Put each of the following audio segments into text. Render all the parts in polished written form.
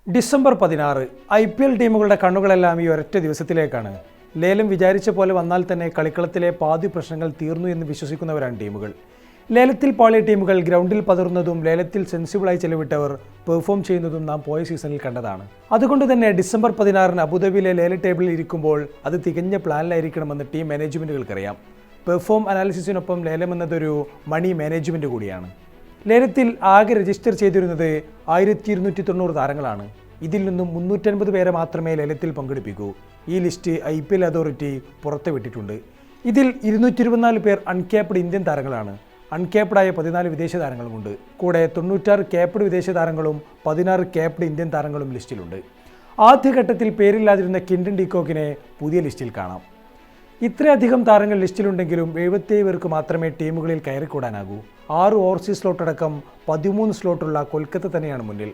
December 16 IPL ടീമുകളുടെ കണ്ണുകളെല്ലാം ഈ ഒരൊറ്റ ദിവസത്തിലേക്കാണ്. ലേലം വിചാരിച്ച പോലെ വന്നാൽ തന്നെ കളിക്കളത്തിലെ പാതി പ്രശ്നങ്ങൾ തീർന്നു എന്ന് വിശ്വസിക്കുന്നവരാണ് ടീമുകൾ. ലേലത്തിൽ പാളിയ ടീമുകൾ ഗ്രൗണ്ടിൽ പതറുന്നതും ലേലത്തിൽ സെൻസിബിളായി ചെലവിട്ടവർ പെർഫോം ചെയ്യുന്നതും നാം പോയ സീസണിൽ കണ്ടതാണ്. അതുകൊണ്ട് തന്നെ ഡിസംബർ 16 അബുദാബിയിലെ ലേല ടേബിളിൽ ഇരിക്കുമ്പോൾ അത് തികഞ്ഞ പ്ലാനിലായിരിക്കണമെന്ന് ടീം മാനേജ്മെൻറ്റുകൾക്കറിയാം. പെർഫോം അനാലിസിസിനൊപ്പം ലേലം എന്നതൊരു മണി മാനേജ്മെൻറ്റ് കൂടിയാണ്. ലേലത്തിൽ ആകെ രജിസ്റ്റർ ചെയ്തിരുന്നത് 1290 താരങ്ങളാണ്. ഇതിൽ നിന്നും 350 പേരെ മാത്രമേ ലേലത്തിൽ പങ്കെടുപ്പിക്കൂ. ഈ ലിസ്റ്റ് IPL അതോറിറ്റി പുറത്തുവിട്ടിട്ടുണ്ട്. ഇതിൽ 224 പേർ അൺക്യാപ്ഡ് ഇന്ത്യൻ താരങ്ങളാണ്. അൺക്യാപ്ഡായ 14 വിദേശ താരങ്ങളുമുണ്ട്. കൂടെ 96 ക്യാപ്ഡ് വിദേശ താരങ്ങളും 16 ക്യാപ്ഡ് ഇന്ത്യൻ താരങ്ങളും ലിസ്റ്റിലുണ്ട്. ആദ്യഘട്ടത്തിൽ പേരില്ലാതിരുന്ന കിൻഡൻ ഡീകോക്കിനെ പുതിയ ലിസ്റ്റിൽ കാണാം. ഇത്രയധികം താരങ്ങൾ ലിസ്റ്റിലുണ്ടെങ്കിലും 77 പേർക്ക് മാത്രമേ ടീമുകളിൽ കയറിക്കൂടാനാകൂ. 6 ഓവർസീസ് സ്ലോട്ട് അടക്കം 13 സ്ലോട്ടുള്ള കൊൽക്കത്ത തന്നെയാണ് മുന്നിൽ.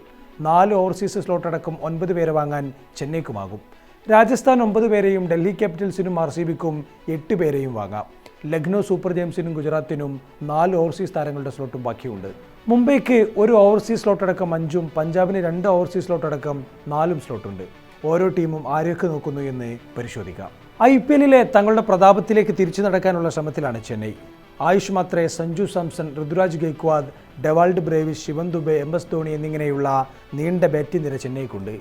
4 ഓവർസീസ് സ്ലോട്ട് അടക്കം 9 പേരെ വാങ്ങാൻ ചെന്നൈക്കുമാകും. രാജസ്ഥാൻ 9 പേരെയും ഡൽഹി ക്യാപിറ്റൽസിനും RCBക്കും 8 പേരെയും വാങ്ങാം. ലക്നൗ സൂപ്പർ ജയൻസിനും ഗുജറാത്തിനും 4 ഓവർസീസ് താരങ്ങളുടെ സ്ലോട്ടും ബാക്കിയുണ്ട്. മുംബൈക്ക് 1 ഓവർസീസ് സ്ലോട്ട് അടക്കം 5ഉം പഞ്ചാബിന് 2 ഓവർസീസ് സ്ലോട്ട് അടക്കം 4ഉം സ്ലോട്ടുണ്ട്. ഓരോ ടീമും ആരൊക്കെ നോക്കുന്നു എന്ന് പരിശോധിക്കാം. IPLലെ തങ്ങളുടെ പ്രതാപത്തിലേക്ക് തിരിച്ചു നടക്കാനുള്ള ശ്രമത്തിലാണ് Chennai. Ayush Mhatre, Sanju Samson, Ruturaj Gaikwad, Dewald Brevis, Shivam Dube, MS Dhoni എന്നിങ്ങനെയുള്ള നീണ്ട ബാറ്റിംഗ് നിര ചെന്നൈക്കുണ്ട്.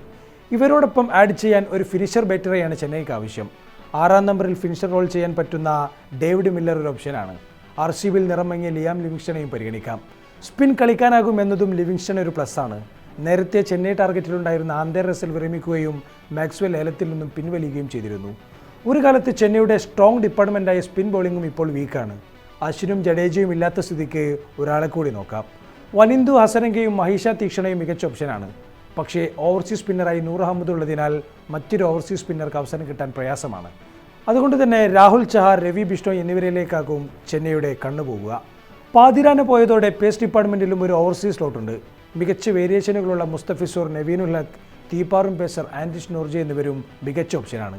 ഇവരോടൊപ്പം ആഡ് ചെയ്യാൻ ഒരു ഫിനിഷർ ബാറ്ററെയാണ് ചെന്നൈക്ക് ആവശ്യം. 6ാം നമ്പറിൽ ഫിനിഷർ റോൾ ചെയ്യാൻ പറ്റുന്ന ഡേവിഡ് മില്ലർ ഒരു ഓപ്ഷനാണ്. RCBയിൽ നിറമങ്ങിയ ലിയാം ലിവിങ്സ്റ്റണെയും പരിഗണിക്കാം. സ്പിൻ കളിക്കാനാകും എന്നതും ലിവിങ്സ്റ്റൺ ഒരു പ്ലസ്സാണ്. നേരത്തെ ചെന്നൈ ടാർഗറ്റിലുണ്ടായിരുന്ന ആന്ധ്ര റസൽ വിരമിക്കുകയും മാക്സ്വെൽ ലേലത്തിൽ നിന്നും പിൻവലിയുകയും ചെയ്തിരുന്നു. ഒരു കാലത്ത് ചെന്നൈയുടെ സ്ട്രോങ് ഡിപ്പാർട്ട്മെൻറ്റായ സ്പിൻ ബൗളിംഗും ഇപ്പോൾ വീക്കാണ്. അശ്വിനും ജഡേജയും ഇല്ലാത്ത സ്ഥിതിക്ക് ഒരാളെ കൂടി നോക്കാം. വനിന്ദു ഹസരംഗയും മഹീഷ തീക്ഷണയും മികച്ച ഓപ്ഷനാണ്. പക്ഷേ ഓവർസീസ് സ്പിന്നറായി നൂർ അഹമ്മദ് ഉള്ളതിനാൽ മറ്റൊരു ഓവർസീസ് സ്പിന്നർക്ക് അവസരം കിട്ടാൻ പ്രയാസമാണ്. അതുകൊണ്ട് തന്നെ രാഹുൽ ചഹാർ, രവി ബിഷ്ണോയ് എന്നിവരിലേക്കാകും ചെന്നൈയുടെ കണ്ണുപോകുക. പാതിരാന പോയതോടെ പേസ് ഡിപ്പാർട്ട്മെൻറ്റിലും ഒരു ഓവർസീസ് സ്ലോട്ടുണ്ട്. മികച്ച വേരിയേഷനുകളുള്ള മുസ്തഫിസുർ, നവീനുൽ ഹക്ക്, തീപാറും പേസർ ആൻഡിഷ് നോർജെ എന്നിവരും മികച്ച ഓപ്ഷനാണ്.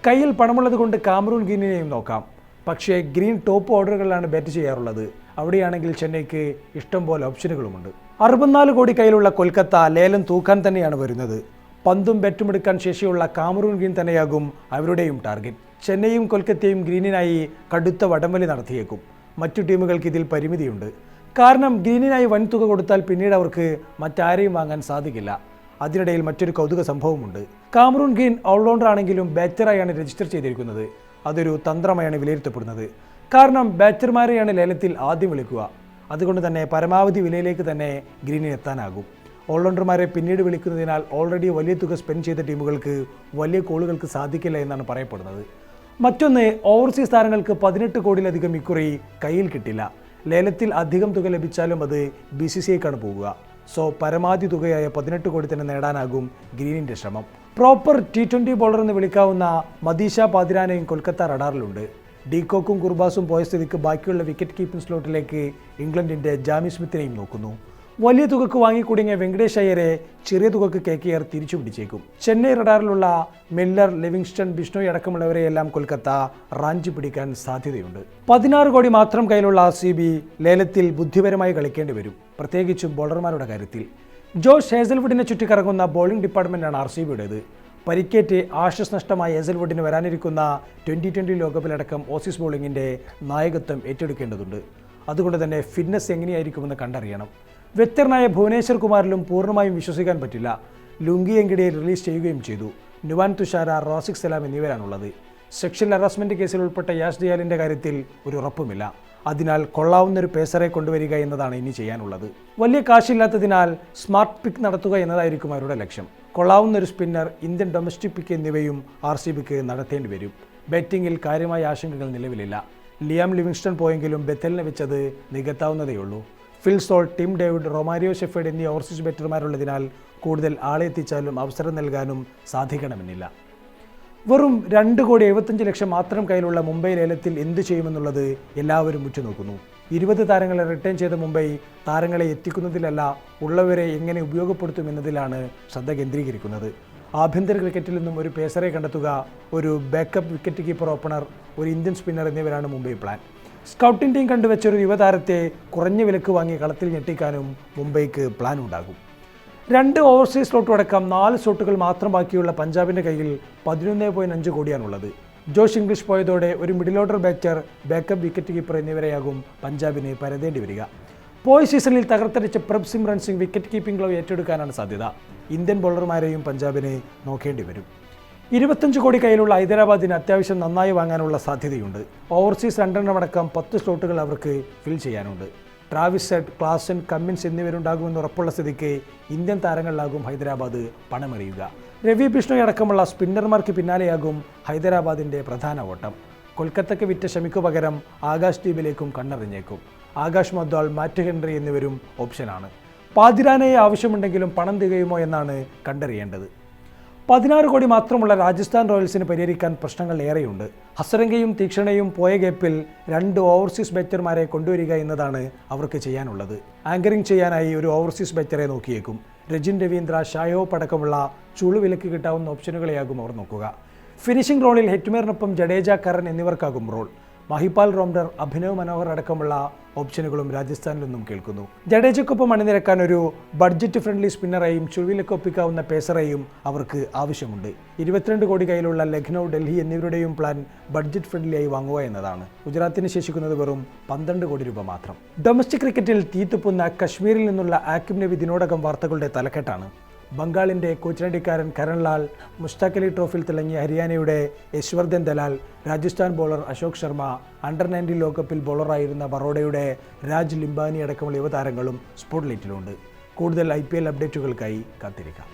കയ്യിൽ പണമുള്ളത് കൊണ്ട് കാമറൂൺ ഗ്രീനിനെയും നോക്കാം. പക്ഷേ ഗ്രീൻ ടോപ്പ് ഓർഡറുകളിലാണ് ബാറ്റ് ചെയ്യാറുള്ളത്. അവിടെയാണെങ്കിൽ ചെന്നൈക്ക് ഇഷ്ടം പോലെ ഓപ്ഷനുകളുമുണ്ട്. 64 കോടി കയ്യിലുള്ള കൊൽക്കത്ത ലേലം തൂക്കാൻ തന്നെയാണ് വരുന്നത്. പന്തും ബാറ്റും എടുക്കാൻ ശേഷിയുള്ള കാമറൂൺ ഗ്രീൻ തന്നെയാകും അവരുടെയും ടാർഗറ്റ്. ചെന്നൈയും കൊൽക്കത്തയും ഗ്രീനിനായി കടുത്ത വടംവലി നടത്തിയേക്കും. മറ്റു ടീമുകൾക്ക് ഇതിൽ പരിമിതിയുണ്ട്. കാരണം ഗ്രീനിനായി വൻ തുക കൊടുത്താൽ പിന്നീട് അവർക്ക് മറ്റാരെയും വാങ്ങാൻ സാധിക്കില്ല. അതിനിടയിൽ മറ്റൊരു കൗതുക സംഭവമുണ്ട്. കാമറൂൺ ഗ്രീൻ ഓൾറൗണ്ടർ ആണെങ്കിലും ബാറ്ററായാണ് രജിസ്റ്റർ ചെയ്തിരിക്കുന്നത്. അതൊരു തന്ത്രമായാണ് വിലയിരുത്തപ്പെടുന്നത്. കാരണം ബാറ്റർമാരെയാണ് ലേലത്തിൽ ആദ്യം വിളിക്കുക. അതുകൊണ്ട് തന്നെ പരമാവധി വിലയിലേക്ക് തന്നെ ഗ്രീനിന് എത്താനാകും. ഓൾറൗണ്ടർമാരെ പിന്നീട് വിളിക്കുന്നതിനാൽ ഓൾറെഡി വലിയ തുക സ്പെൻഡ് ചെയ്ത ടീമുകൾക്ക് വലിയ കോളുകൾക്ക് സാധിക്കില്ല എന്നാണ് പറയപ്പെടുന്നത്. മറ്റൊന്ന്, ഓവർസീസ് താരങ്ങൾക്ക് 18 കോടിയിലധികം ഇക്കുറി കയ്യിൽ കിട്ടില്ല. ലേലത്തിൽ അധികം തുക ലഭിച്ചാലും അത് BCCIക്കാണ് പോകുക. സോ പരമാവധി തുകയായ 18 കോടി തന്നെ നേടാനാകും ഗ്രീനിൻ്റെ ശ്രമം. പ്രോപ്പർ T20 ബോളർ എന്ന് വിളിക്കാവുന്ന മദീഷ പാതിരാനയും കൊൽക്കത്ത റഡാറിലുണ്ട്. ഡീകോക്കും കുർബാസും പോയ സ്ഥിതിക്ക് ബാക്കിയുള്ള വിക്കറ്റ് കീപ്പിംഗ് സ്ലോട്ടിലേക്ക് ഇംഗ്ലണ്ടിൻ്റെ ജാമി സ്മിത്തിനെയും നോക്കുന്നു. വലിയ തുകക്ക് വാങ്ങിക്കുടുങ്ങിയ വെങ്കടേഷ് അയ്യരെ ചെറിയ തുകക്ക് KKR തിരിച്ചു പിടിച്ചേക്കും. ചെന്നൈ റഡാറിലുള്ള മില്ലർ, ലിവിങ്സ്റ്റൺ, ബിഷ്ണോയ് അടക്കമുള്ളവരെയെല്ലാം കൊൽക്കത്ത റാഞ്ചി പിടിക്കാൻ സാധ്യതയുണ്ട്. 16 കോടി മാത്രം കയ്യിലുള്ള RCB ലേലത്തിൽ ബുദ്ധിപരമായി കളിക്കേണ്ടി വരും, പ്രത്യേകിച്ചും ബോളർമാരുടെ കാര്യത്തിൽ. ജോഷ് ഹേസൽവുഡിനെ ചുറ്റിക്കറങ്ങുന്ന ബോളിംഗ് ഡിപ്പാർട്ട്മെൻറ്റാണ് RCBയുടേത്. പരിക്കേറ്റ് ആശ്വാസ നഷ്ടമായ ഹേസൽവുഡിന് വരാനിരിക്കുന്ന 2020 ലോകകപ്പിലടക്കം ഓസീസ് ബോളിങ്ങിൻ്റെ നായകത്വം ഏറ്റെടുക്കേണ്ടതുണ്ട്. അതുകൊണ്ട് തന്നെ ഫിറ്റ്നസ് എങ്ങനെയായിരിക്കുമെന്ന് കണ്ടറിയണം. വെറ്ററിനായ ഭുവനേശ്വർ കുമാറിലും പൂർണ്ണമായും വിശ്വസിക്കാൻ പറ്റില്ല. ലുങ്കി എങ്കിഡിയെ റിലീസ് ചെയ്യുകയും ചെയ്തു. നുവാൻ തുഷാര, റാസിഖ് സലാം എന്നിവരാണുള്ളത്. സെക്ഷൽ ഹറാസ്മെൻറ്റ് കേസിൽ ഉൾപ്പെട്ട യാഷ് ദയാലിൻ്റെ കാര്യത്തിൽ ഒരു ഉറപ്പുമില്ല. അതിനാൽ കൊള്ളാവുന്നൊരു പേസറെ കൊണ്ടുവരിക എന്നതാണ് ഇനി ചെയ്യാനുള്ളത്. വലിയ കാശില്ലാത്തതിനാൽ സ്മാർട്ട് പിക്ക് നടത്തുക എന്നതായിരിക്കും അവരുടെ ലക്ഷ്യം. കൊള്ളാവുന്നൊരു സ്പിന്നർ, ഇന്ത്യൻ ഡൊമസ്റ്റിക് പിക്ക് എന്നിവയും RCBക്ക് നടത്തേണ്ടി വരും. ബാറ്റിങ്ങിൽ കാര്യമായ ആശങ്കകൾ നിലവിലില്ല. ലിയാം ലിവിങ്സ്റ്റൺ പോയെങ്കിലും ബെത്തലിനെ വെച്ചത് നികത്താവുന്നതേയുള്ളൂ. Phil Salt, Tim David, Romario Shepherd എന്നീ ഓവർസീസ് ബാറ്റർമാരുള്ളതിനാൽ കൂടുതൽ ആളെ എത്തിച്ചാലും അവസരം നൽകാനും സാധിക്കണമെന്നില്ല. വെറും 2,75,00,000 മാത്രം കയ്യിലുള്ള മുംബൈ ലേലത്തിൽ എന്തു ചെയ്യുമെന്നുള്ളത് എല്ലാവരും ഉറ്റുനോക്കുന്നു. 20 താരങ്ങളെ റിട്ടേൺ ചെയ്ത മുംബൈ താരങ്ങളെ എത്തിക്കുന്നതിലല്ല, ഉള്ളവരെ എങ്ങനെ ഉപയോഗപ്പെടുത്തുമെന്നതിലാണ് ശ്രദ്ധ കേന്ദ്രീകരിക്കുന്നത്. ആഭ്യന്തര ക്രിക്കറ്റിൽ നിന്നും ഒരു പേസറെ കണ്ടെത്തുക, ഒരു ബാക്കപ്പ് വിക്കറ്റ് കീപ്പർ ഓപ്പണർ, ഒരു ഇന്ത്യൻ സ്പിന്നർ എന്നിവരാണ് മുംബൈ പ്ലാൻ. സ്കൗട്ടിംഗ് ടീം കണ്ടുവച്ചൊരു യുവതാരത്തെ കുറഞ്ഞ വിലക്ക് വാങ്ങി കളത്തിൽ ഞെട്ടിക്കാനും മുംബൈക്ക് പ്ലാൻ ഉണ്ടാകും. 2 ഓവർസീസ് സ്ലോട്ടും അടക്കം 4 സ്ലോട്ടുകൾ മാത്രം ബാക്കിയുള്ള പഞ്ചാബിൻ്റെ കയ്യിൽ 11.5 കോടിയാണുള്ളത്. ജോഷ് ഇംഗ്ലീഷ് പോയതോടെ ഒരു middle order batter, backup wicket keeper എന്നിവരെയാകും പഞ്ചാബിന് പരതേണ്ടി വരിക. പോയ സീസണിൽ തകർത്തടിച്ച Prabh Simran Singh wicket keeping glove ഏറ്റെടുക്കാനാണ് സാധ്യത. ഇന്ത്യൻ ബൗളർമാരെയും പഞ്ചാബിന് നോക്കേണ്ടി വരും. 25 കോടി കയ്യിലുള്ള ഹൈദരാബാദിന് അത്യാവശ്യം നന്നായി വാങ്ങാനുള്ള സാധ്യതയുണ്ട്. ഓവർസീസ് 2 അടക്കം 10 സ്ലോട്ടുകൾ അവർക്ക് ഫിൽ ചെയ്യാനുണ്ട്. ട്രാവിസ് ഹെഡ്, ക്ലാസൻ, കമ്മിൻസ് എന്നിവരുണ്ടാകുമെന്ന് ഉറപ്പുള്ള സ്ഥിതിക്ക് ഇന്ത്യൻ താരങ്ങളിലാകും ഹൈദരാബാദ് പണമെറിയുക. രവി ബിഷ്ണോയ് അടക്കമുള്ള സ്പിന്നർമാർക്ക് പിന്നാലെയാകും ഹൈദരാബാദിൻ്റെ പ്രധാന ഓട്ടം. കൊൽക്കത്തയ്ക്ക് വിറ്റ ഷമിക്ക് പകരം ആകാശ് ദീപിലേക്കും കണ്ണെറിഞ്ഞേക്കും. ആകാശ് മദ്വാൾ, മാറ്റ് ഹെൻറി എന്നിവരും ഓപ്ഷനാണ്. പാതിരാനയെ ആവശ്യമുണ്ടെങ്കിലും പണം തികയുമോ എന്നാണ് കണ്ടറിയേണ്ടത്. 16 കോടി മാത്രമുള്ള രാജസ്ഥാൻ റോയൽസിന് പരിഹരിക്കാൻ പ്രശ്നങ്ങൾ ഏറെയുണ്ട്. ഹസരംഗയും തീക്ഷണയും പോയ ഗ്യാപ്പിൽ 2 ഓവർസീസ് ബാറ്റർമാരെ കൊണ്ടുവരിക എന്നതാണ് അവർക്ക് ചെയ്യാനുള്ളത്. ആങ്കറിംഗ് ചെയ്യാനായി ഒരു ഓവർസീസ് ബാറ്ററെ നോക്കിയേക്കും. രജിൻ രവീന്ദ്ര, ഷായോപ്പ് അടക്കമുള്ള ചുളുവിലക്ക് കിട്ടാവുന്ന ഓപ്ഷനുകളെയാകും അവർ നോക്കുക. ഫിനിഷിംഗ് റോളിൽ ഹെറ്റ്മേറിനൊപ്പം ജഡേജ, കരൺ എന്നിവർക്കാകും റോൾ. മഹിപാൽ റോംഡർ, അഭിനവ് മനോഹർ അടക്കമുള്ള ഓപ്ഷനുകളും രാജസ്ഥാനിൽ നിന്നും കേൾക്കുന്നു. ജഡേജയ്ക്കൊപ്പം അണിനിരക്കാൻ ഒരു ബഡ്ജറ്റ് ഫ്രണ്ട്ലി സ്പിന്നറേയും ചുഴിവിലക്ക് ഒപ്പിക്കാവുന്ന പേസറേയും അവർക്ക് ആവശ്യമുണ്ട്. 22 കോടി കയ്യിലുള്ള ലക്നൗ, ഡൽഹി എന്നിവരുടെയും പ്ലാൻ ബഡ്ജറ്റ് ഫ്രണ്ട്ലിയായി വാങ്ങുക എന്നതാണ്. ഗുജറാത്തിന് ശേഷിക്കുന്നത് വെറും 12 കോടി രൂപ മാത്രം. ഡൊമസ്റ്റിക് ക്രിക്കറ്റിൽ തീത്തുപ്പുന്ന കശ്മീരിൽ നിന്നുള്ള ആക്കിബ് നബി ഇതിനോടകം വാർത്തകളുടെ തലക്കെട്ടാണ്. ബംഗാളിൻ്റെ കോച്ചിനടിക്കാരൻ കരൺലാൽ, മുഷ്താഖ് അലി ട്രോഫിയിൽ തിളങ്ങിയ ഹരിയാനയുടെ യശ്വർദ്ധൻ ദലാൽ, രാജസ്ഥാൻ ബോളർ അശോക് ശർമ്മ, അണ്ടർ-19 ലോകകപ്പിൽ ബോളറായിരുന്ന ബറോഡയുടെ രാജ് ലിംബാനി അടക്കമുള്ള യുവതാരങ്ങളും സ്പോട്ട്ലൈറ്റിലുണ്ട്. കൂടുതൽ IPL അപ്ഡേറ്റുകൾക്കായി കാത്തിരിക്കാം.